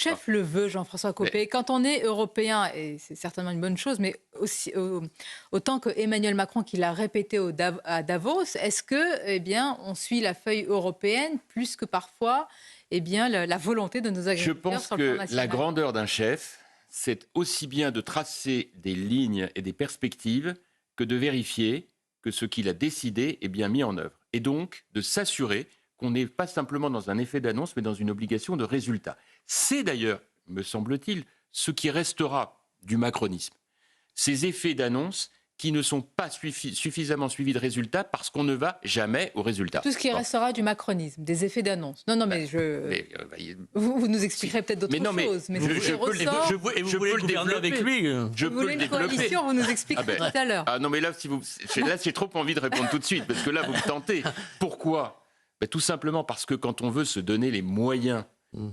chef le veut, Jean-François Copé. Mais... Quand on est européen, et c'est certainement une bonne chose, mais aussi, autant que Emmanuel Macron qui l'a répété à Davos, est-ce que, eh bien, on suit la feuille européenne plus que parfois, eh bien, la volonté de nos agriculteurs sur le plan national ? Je pense que la grandeur d'un chef, c'est aussi bien de tracer des lignes et des perspectives que de vérifier que ce qu'il a décidé est bien mis en œuvre. Et donc, de s'assurer qu'on n'est pas simplement dans un effet d'annonce, mais dans une obligation de résultat. C'est d'ailleurs, me semble-t-il, ce qui restera du macronisme. Ces effets d'annonce qui ne sont pas suffisamment suivis de résultats parce qu'on ne va jamais au résultat. Tout ce qui restera du macronisme, des effets d'annonce. Non, mais vous nous expliquerez peut-être d'autres choses. Mais je peux le développer avec lui. Je peux le développer. Vous nous expliquerez tout à l'heure. Ah non, mais là, j'ai trop envie de répondre tout de suite, parce que là, vous me tentez. Pourquoi ? Tout simplement parce que quand on veut se donner les moyens,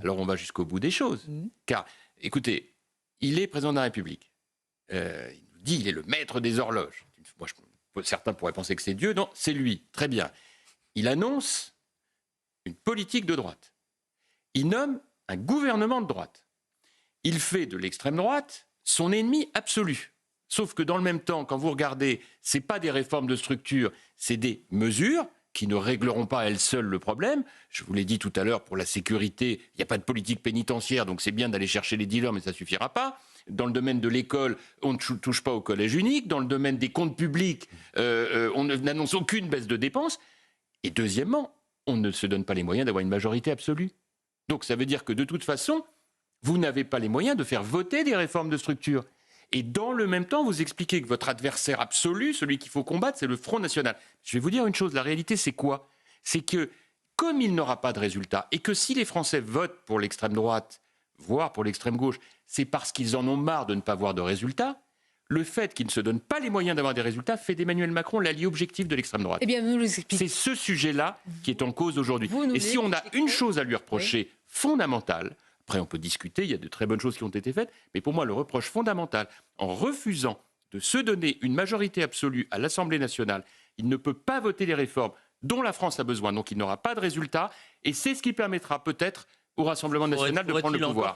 alors on va jusqu'au bout des choses. Car, écoutez, il est président de la République. Il nous dit il est le maître des horloges. Moi, certains pourraient penser que c'est Dieu. Non, c'est lui. Très bien. Il annonce une politique de droite. Il nomme un gouvernement de droite. Il fait de l'extrême droite son ennemi absolu. Sauf que dans le même temps, quand vous regardez, ce n'est pas des réformes de structure, c'est des mesures qui ne régleront pas à elles seules le problème. Je vous l'ai dit tout à l'heure, pour la sécurité, il n'y a pas de politique pénitentiaire, donc c'est bien d'aller chercher les dealers, mais ça ne suffira pas. Dans le domaine de l'école, on ne touche pas au collège unique. Dans le domaine des comptes publics, on n'annonce aucune baisse de dépenses. Et deuxièmement, on ne se donne pas les moyens d'avoir une majorité absolue. Donc ça veut dire que de toute façon, vous n'avez pas les moyens de faire voter des réformes de structure. Et dans le même temps, vous expliquez que votre adversaire absolu, celui qu'il faut combattre, c'est le Front National. Je vais vous dire une chose, la réalité c'est quoi ? C'est que comme il n'aura pas de résultat, et que si les Français votent pour l'extrême droite, voire pour l'extrême gauche, c'est parce qu'ils en ont marre de ne pas voir de résultats, le fait qu'ils ne se donnent pas les moyens d'avoir des résultats fait d'Emmanuel Macron l'allié objectif de l'extrême droite. Eh bien, vous nous expliquez. C'est ce sujet-là qui est en cause aujourd'hui. Et si on a une chose à lui reprocher, fondamentale, après on peut discuter, il y a de très bonnes choses qui ont été faites, mais pour moi le reproche fondamental, en refusant de se donner une majorité absolue à l'Assemblée nationale, il ne peut pas voter les réformes dont la France a besoin, donc il n'aura pas de résultat, et c'est ce qui permettra peut-être au Rassemblement national de prendre le pouvoir.